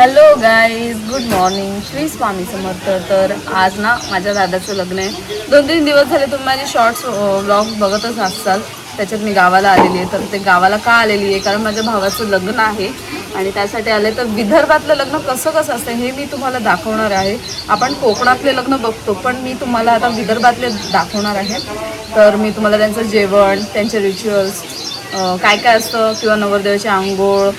Hello guys, good morning. Shri Swami Samarth. तर आज ना माझ्या दादाचं लग्न आहे. 2-3 दिवस झाले तुम्ही माझे शॉर्ट्स व्लॉग बघतच असाल. त्याच्यात मी गावाला आलेली आहे. तर ते गावाला का आलेली आहे, कारण माझ्या भावाचं लग्न आहे आणि त्यासाठी आले. तर विदर्भातलं लग्न कसं कसं असतं हे मी तुम्हाला दाखवणार आहे. आपण कोकणातले लग्न बघतो, पण मी तुम्हाला आता विदर्भातले दाखवणार आहे. तर मी तुम्हाला त्यांचं जेवण, त्यांचे रिच्युअल्स काय काय असतं किंवा नवरदेवाची आंघोळ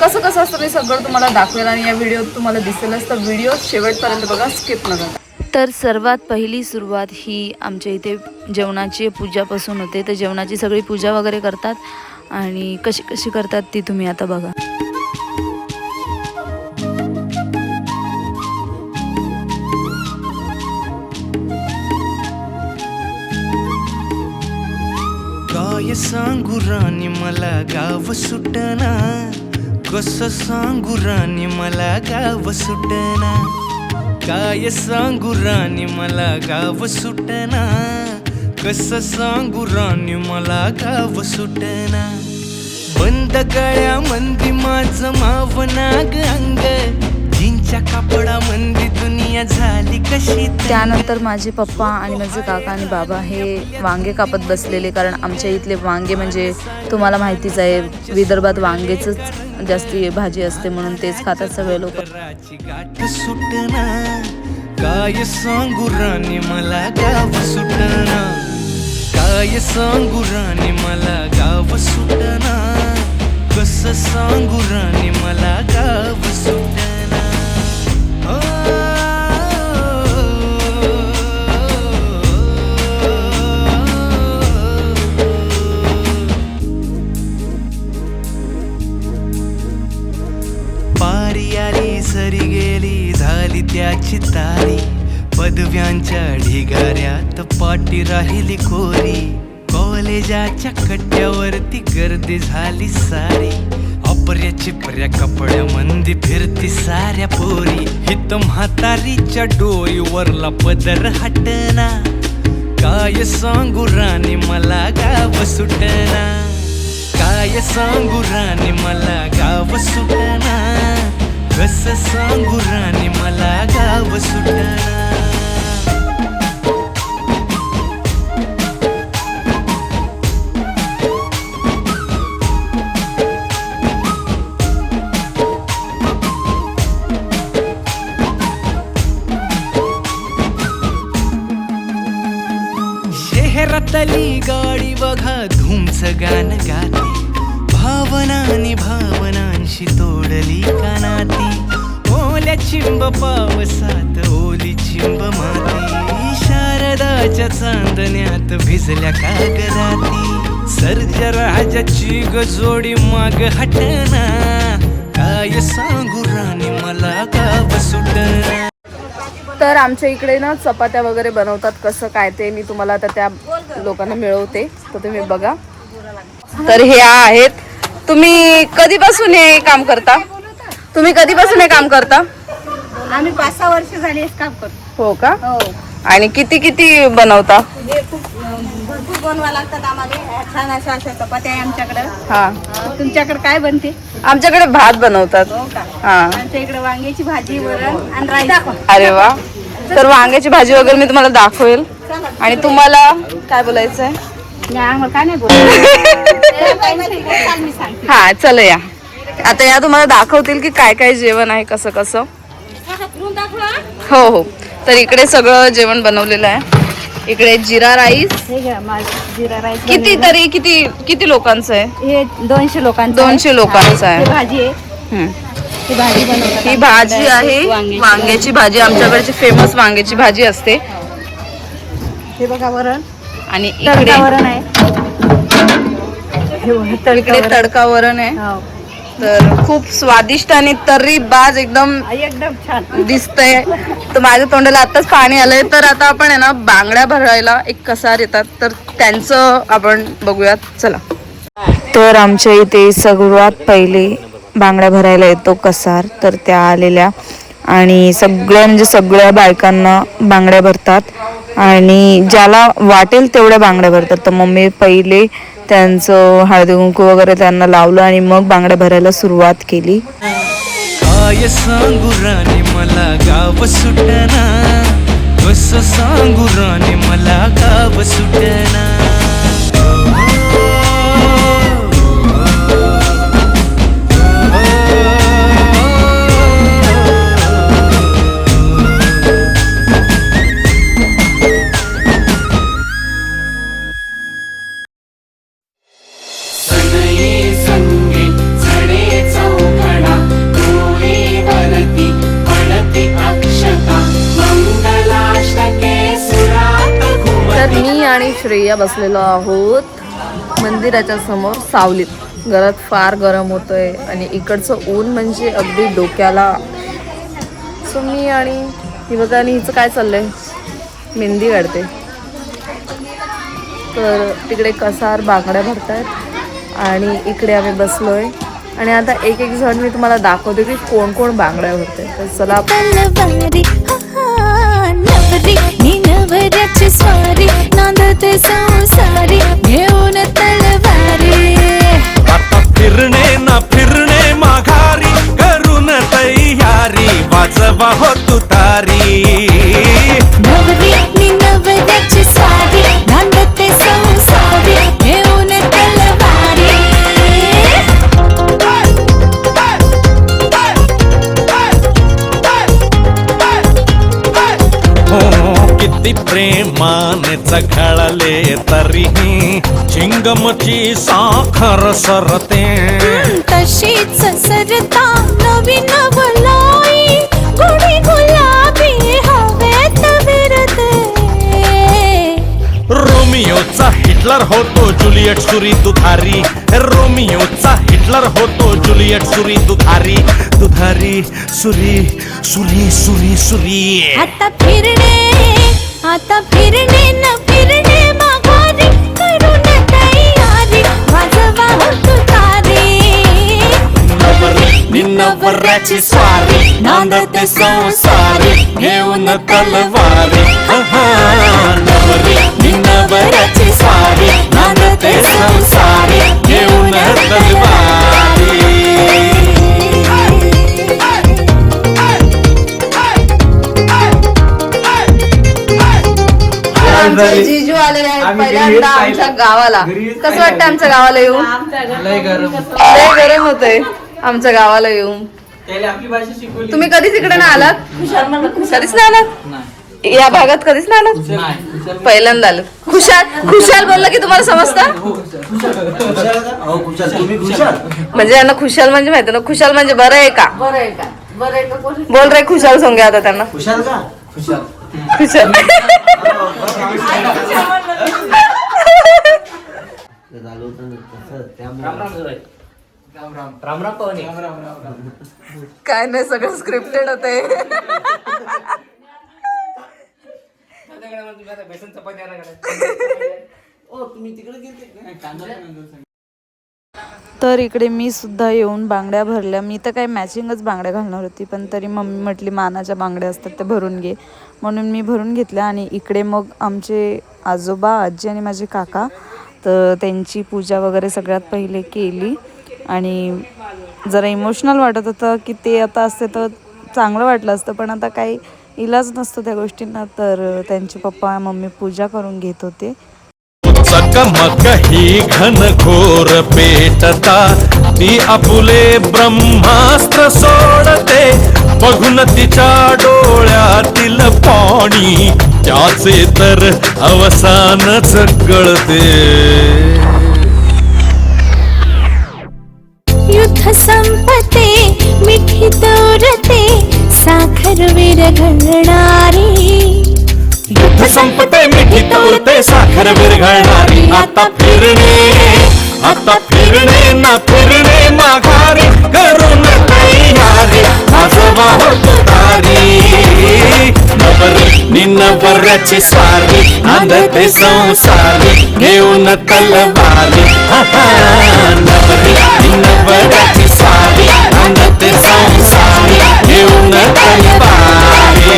कसं कसं असतं मी सगळं तुम्हाला दाखवेल आणि या व्हिडिओत तुम्हाला दिसेलच. तर व्हिडिओ शेवटपर्यंत बघा, स्किप नका. तर सर्वात पहिली सुरुवात ही आमच्या इथे जेवणाची पूजापासून होते. तर जेवणाची सगळी पूजा वगैरे करतात आणि कशी कशी करतात ती तुम्ही आता बघा. काय सांगू राणी मला गाव सुटना, कसं सांगू राणी मला गाव सुटना. काय सांगू राणी मला गाव सुटना, कसं सांगू राणी मला गाव सुटना. बंद गळ्या मंदी माझं मावनाग अंग, जीनच्या कापडा मंदी दुनिया झाली कशी. त्यानंतर माझे पप्पा आणि माझे काका आणि बाबा हे वांगे कापत बसलेले, कारण आमच्या इथले वांगे म्हणजे तुम्हाला माहितीच आहे, विदर्भात वांगेचंच जास्ती भाजी असते म्हणून तेच खातात सगळे लोक. गाठ सुटना, काय सांगू राणी मला गाव सुटना. काय सांगू राणी मला गाव सुटना, कसं सांगू राणी मला गाव सुटना. पारी आली सरी गेली झाली त्याची तारी, पदव्यांच्या ढिगाऱ्यात पाठी राहिली कोरी. कॉलेजाच्या कट्ट्यावरती गर्दी झाली सारी, अपर्या चिपर्या कपड्या मंदी फिरती साऱ्या पोरी. हित म्हातारीच्या डोईवरला पदर हटना, काय सांगू राणी मला गाव सुटना. काय सांगू राणी मला गाव सुटना, कसं सांगू राणी मला गाव सुटना. शहरातली गाडी बघा धूमचं गाणं गाते, भावनांनी भावनांशी तोडली कानाती. ओल्या चिंब पावसात ओली चिंब माती, शारदाच्या चांदण्यात भिजल्या कागराती. सर्जा राजाची गजोडी माग हटना, काय सांगू राणी मला गाव सुटना. तर आमच्या इकडे ना चपात्या वगैरे बनवतात, कसं काय ते मी तुम्हाला आता त्या लोकांना मिळवते. तर तुम्ही बघा. तर हे आहेत. तुम्ही कधीपासून हे काम करता? तुम्ही कधीपासून हे काम करता? आम्ही 5-6 वर्ष झाली हेच काम करतो. हो का? हो. आणि किती किती बनवता? हे खूप भरपूर बनवा लागतात आम्हाला. छान अशा चपात्या आहे आमच्याकडं. हा. तुमच्याकडे काय बनते? आमच्याकडे भात बनवतात. हो का? हा. आमच्या इकडे वांग्याची भाजी, वरण आणि राईस. अरे वा. तर वांग्याची भाजी वगैरे मी तुम्हाला दाखवेल. आणि तुम्हाला काय बोलायचंय? आम्हाला काय नाही बोलत. मी सांगते. हा, चल या. आता या तुम्हाला दाखवतील की काय काय जेवण आहे, कसं कसं. हो हो. तर इकडे सगळं जेवण बनवलेलं आहे. इकडे जिरा राईस. हे घ्या जिरा राईस. किती किती लोकांचं आहे? हे 200 लोकांचं. 200 लोकांचं आहे. ही भाजी आहे. ही भाजी बनवतात. ही भाजी आहे वांग्याची भाजी. आमच्याकडची फेमस वांग्याची भाजी असते. हे बघा वरण. आणि तडका वरण आहे. इकडे तडका वरण आहे. हो. तर खूप स्वादिष्ट आणि तर्री बाज एकदम एकदम छान दिसतंय. तर माझ्या तोंडाला आताच पाणी आलंय. तर आता आपण आहे ना बांगड्या भरायला एक कसार येतात, तर त्यांचं आपण बघूयात. चला. तर आमच्या इथे सर्वात पहिले बांगड्या भरायला येतो कसार. तर त्या आलेल्या आणि सगळ्या बायकांना बांगड्या भरतात आणि ज्याला वाटेल तेवढ्या बांगड्या भरतात. तर मम्मी पहिले त्यांचं हळदी कुंकू वगैरे त्यांना लावलं आणि मग बांगड्या भरायला सुरुवात केली. काय काय सांगू राणी मला गाव सुटना, कसं सांगू राणी मला गाव सुटना. तर मी आणि श्रेया बसलेलो आहोत मंदिराच्या समोर सावलीत. घरात फार गरम होतंय आणि इकडचं ऊन म्हणजे अगदी डोक्याला. सो मी आणि ही बघा, आणि हिचं काय चाललंय, मेहंदी काढते. तर तिकडे कसार बांगड्या भरतायत आणि इकडे आम्ही बसलोय. आणि आता एक एक जण मी तुम्हाला दाखवते की कोण कोण बांगड्या भरते. तर चला. नवऱ्याची स्वारी नांदते संसारी घेऊन तलवारी. आता फिरणे ना फिरणे माघारी करून तयारी वाजवा हो तुतारी. नवरी नवऱ्याची स्वारी नांदते संसारी घेऊन तलवारी. किती प्रेमाने चघळले तरीही चिंगमची साखर सरते. तशीच सरता नवीन वलाई गुढी गुलाबी हवेत विरते. रोमियोचा हिटलर होतो जुलियट सुरी दुधारी. रोमियोचा हिटलर होतो जुलियट सुरी दुधारी. दुधारी सुरी सुरी सुरी सुरी. आता फिरणे न फिरणे माघारी करून तयारी वाजवा हो तुतारी. नवरी नवऱ्याची स्वारी नांदते संसारी घेऊन तलवारी. नवरी नवऱ्याची स्वारी नांदते संसारी घेऊन तलवारी. आमचे जिजू आलेले आहेत पहिल्यांदा आमच्या गावाला. कसं वाटतं आमच्या गावाला येऊन? लय गरम होतंय आमच्या गावाला येऊन. तुम्ही कधीच इकडे नाही आलात? कधीच नाही आलात या भागात? कधीच नाही आलात? पहिल्यांदा आलं. खुशाल बोललं की तुम्हाला समजतं? म्हणजे यांना खुशाल म्हणजे माहिती ना, खुशाल म्हणजे बरं आहे का? बोल रे खुशाल सोंगे आता त्यांना. खुशाल काय नाही, सगळं स्क्रिप्टेड होते. तर इकडे मी सुद्धा येऊन बांगड्या भरल्या. मी तर काही मॅचिंगच बांगड्या घालणार होती, पण तरी मम्मी म्हटली मानाच्या बांगड्या असतात ते भरून घे, म्हणून मी भरून घेतल्या. आणि इकडे मग आमचे आजोबा, आजी आणि माझे काका, तर त्यांची पूजा वगैरे सगळ्यात पहिले केली. आणि जरा इमोशनल वाटत होतं की ते आता असते तर चांगलं वाटलं असतं, पण आता काही इलाज नसतो त्या गोष्टींना. तर त्यांचे पप्पा मम्मी पूजा करून घेत होते. चकमक ही घनघोर पेटता ती आपुले ब्रह्मास्त्र सोडते. बघून तिच्या डोळ्यातील पाणी त्याचे तर अवसानच कळते. युद्ध संपते मिठी तोरते साखर विरघळणारी. युद्ध संपते मिठी तोरते साखर विरघळणारी. आता फिरणे ना फिरणे माघारी करून तयारी वाजवा हो तुतारी. नवरी नवऱ्याची स्वारी नांदते संसारी घेऊन तलवारी. नवरी नवऱ्याची स्वारी नांदते संसारी घेऊन तलवारी.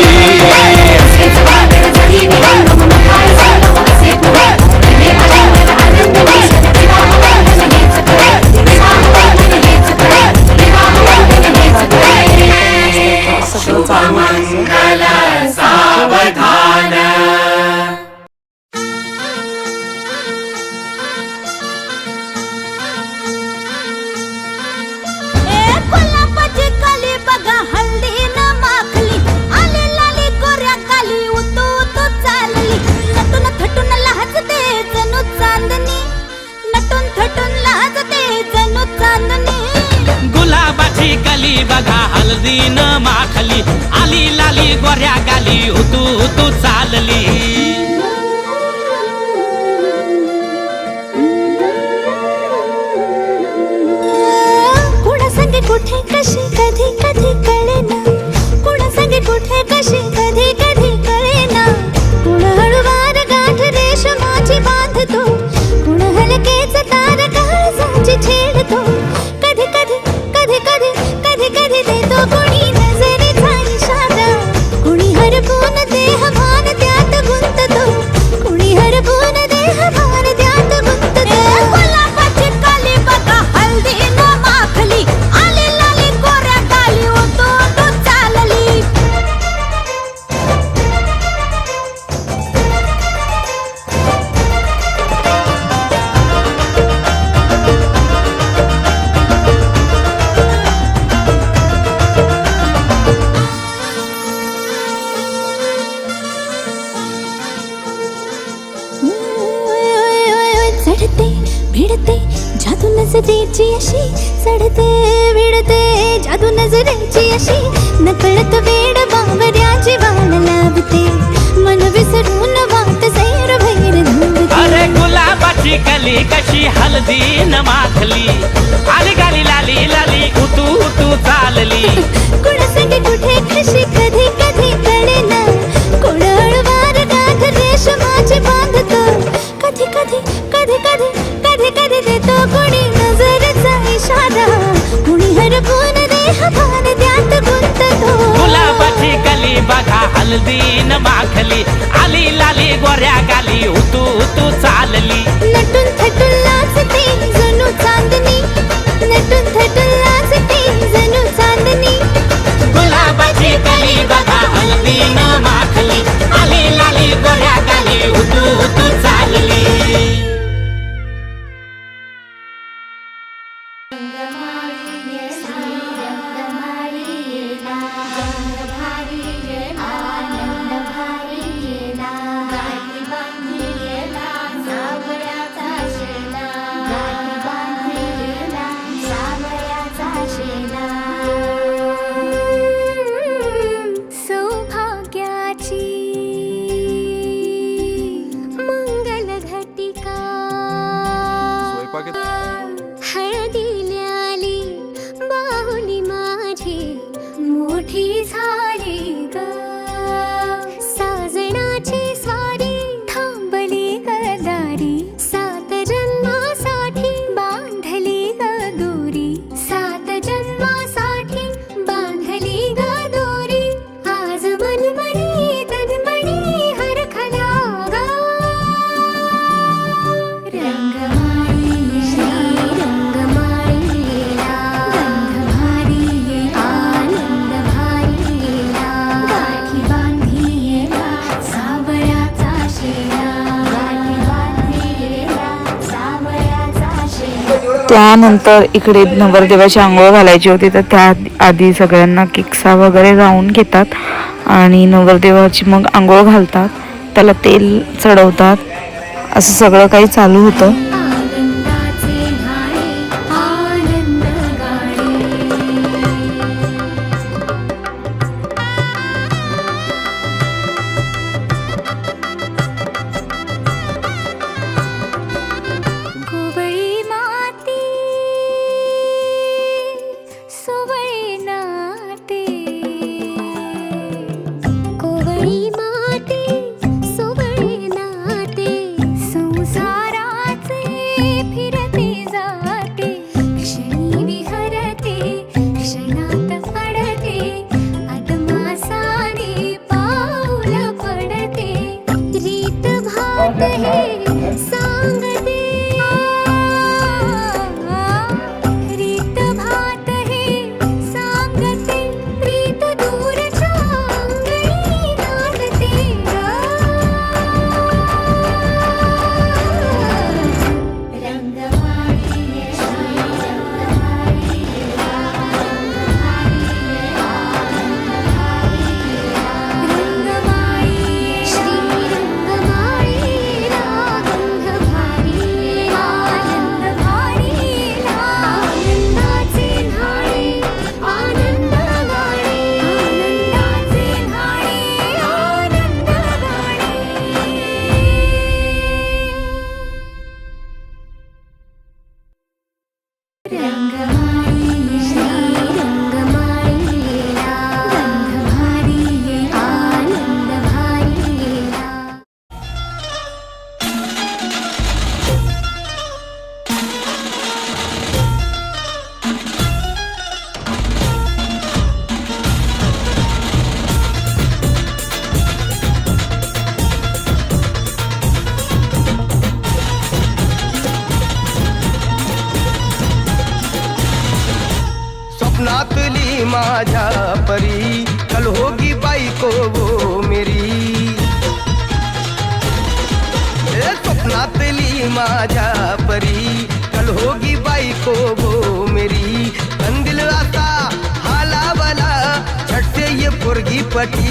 हळदीन माखली आली लाली गोऱ्या गाली तू चालली कुणा संगे कुठे कशी कधी कधी कळेना कुणा संगे कुठे कशी कधी कधी कळेना कुण हळूवार गाठ रेशमाची बांधतो कुण हलकेच तार काळजाची छेडतो कधी कधी कधी कधी कधी कधी देतो कुणी नजरेचा इशारा कुणी हरपून देह भान त्यात गुंततो कुणी हरपून देह भान त्यात गुंततो गुलाबाची काली बघा हळदीन माखली आली लाली गोऱ्या गाली तू चालली चढते भिडते जादू नजरेची अशी चढते भिडते जादू नजरेची अशी नकळत वेड बावऱ्याची वाण लाभते मन विसरून वाट सैर भैर धावते अरे गुलाबाची कली कशी हळदीन माखली आली गाली लाली लाली तू चालली कुणासाठी कुठे कशी कधी कधी कळेना कोण हळूवार गाठ रेशमाची बांधतो कधी कधी कधी कधी कधी कधी देतो कोणी नजरेचा इशारा कुणी हरपून देह भान त्यात गुंततो गुलाबाची कली बघा हळदीन माखली आली लाली गोऱ्या गाली तू चालली नटून थटून लाजते जणू चांदणी नटून थटून लाजते जणू चांदणी गुलाबाची कली बघा हळदीन माखली आली लाली गोऱ्या गाली तू चालली सौभाग्याची मंगल घटिका हळदीला आली बाहुली माझी मोठी झाली ग साजणाची स्वारी थांबली गदारी 7 जन्मासाठी बांधली ग दोरी 7 जन्मासाठी बांधली ग दोरी आज मनमणी तनमणी हरखला ग रंगमाळी श्री रंगमाळीला गंध भारी आनंद भारीला गाठी बांधीला सावळ्याचा शेला गाठी बांधीला सावळ्याचा शेला त्यानंतर इकडे नवरदेवाची आंघोळ घालायची होती तर त्या आधी सगळ्यांना किक्सा वगैरे लावून घेतात आणि नवरदेवाची मग आंघोळ घालतात त्याला तेल चढवतात असं सगळं काही चालू होतं आनंदाचे गाणे आनंद गाणे कोवळी माती सुवळी नाते कोवळी माती सुवळी नाते संसाराचे माझ्या परी, कल होगी बायको वो मेरी. स्वप्नातली माझ्या परी, कल होगी बायको वो मेरी. कंदिल आता हालावला, झट से ये पोरगी पटी.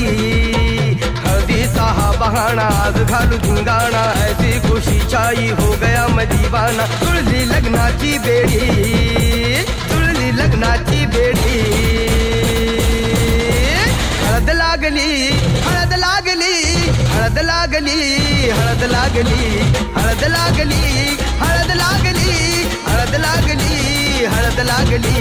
हळदीचा हा बहाणा आज घालू धिंगाणा, ऐसी खुशी चाई हो गया मैं दीवाना. तुळली लग्नाची बेडी, तुळली लग्नाची बेडी. हळद लागली, हळद लागली, हळद लागली, हळद लागली, हळद लागली, हळद लागली, हळद लागली, हळद लागली.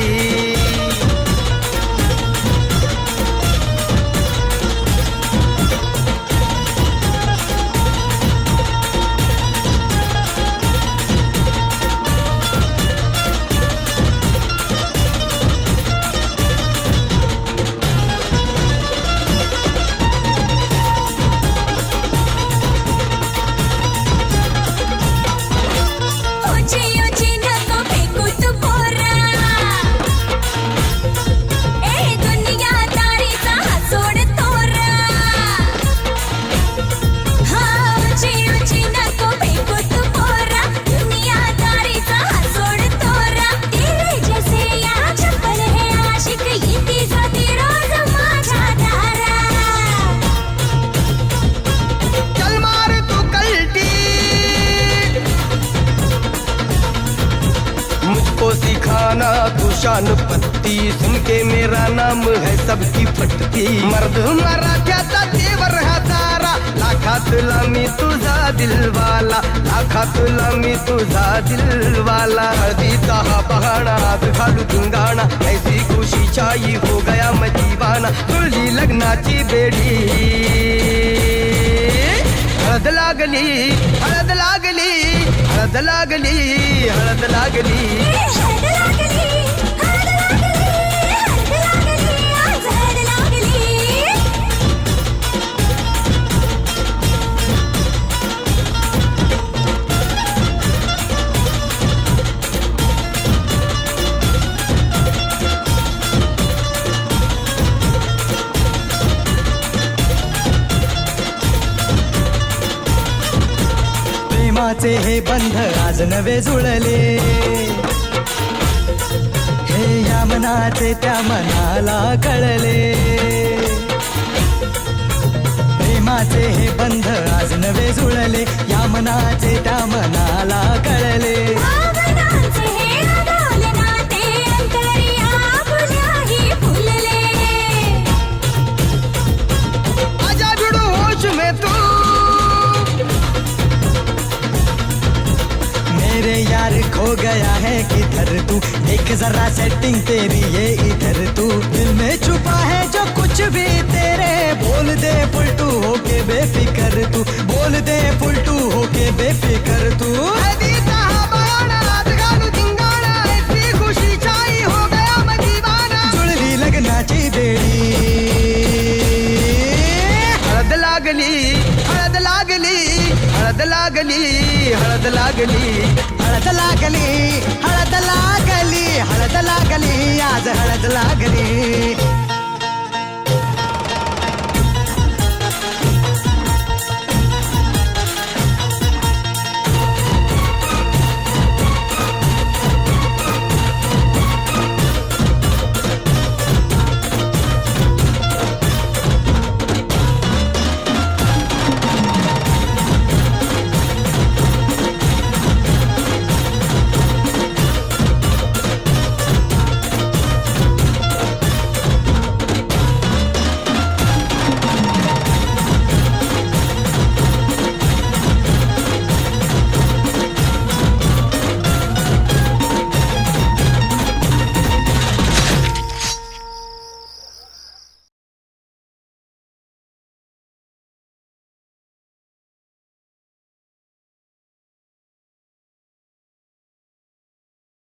सिखाना तू शान पत्ती, सुन के मेरा नाम है सबकी फटती. मर्द मराठ्याचा देवर हा तारा, लाखातला मी तुझा दिलवाला, लाखातला मी तुझा दिलवाला. हळदीचा हा बहाणा आज घालू धिंगाणा, ऐसी खुशी चाई हो गया मैं दीवाना. तुझी लग्नाची बेडी. हळद लागली, हळद लागली, हळद लागली, हळद लागली. प्रेमाचे हे बंध आज नवे जुळले, हे या मनाचे त्या मनाला कळले. प्रेमाचे हे बंध आज नवे जुळले, या मनाचे त्या मनाला कळले. आजा जुड़ो होश में तू, मेरे यार खो गया है किधर तू, देख जरा सेटिंग तेरी ये इधर तू. दिल में छुपा है जो कुछ भी तेरे, बोल दे फुलटू होके बेफिकर तू, बोल दे फुलटू होके बेफिकर तू. हळदीचा हा बहाणा आज घालू धिंगाणा, ऐसी खुशी चाई हो गया मैं दीवाना. जुळली लग्नाची बेडी. हळद लागली, हळद लागली, हळद लागली, हळद लागली. हळद लागली, हळद लागली, हळद लागली, आज हळद लागली.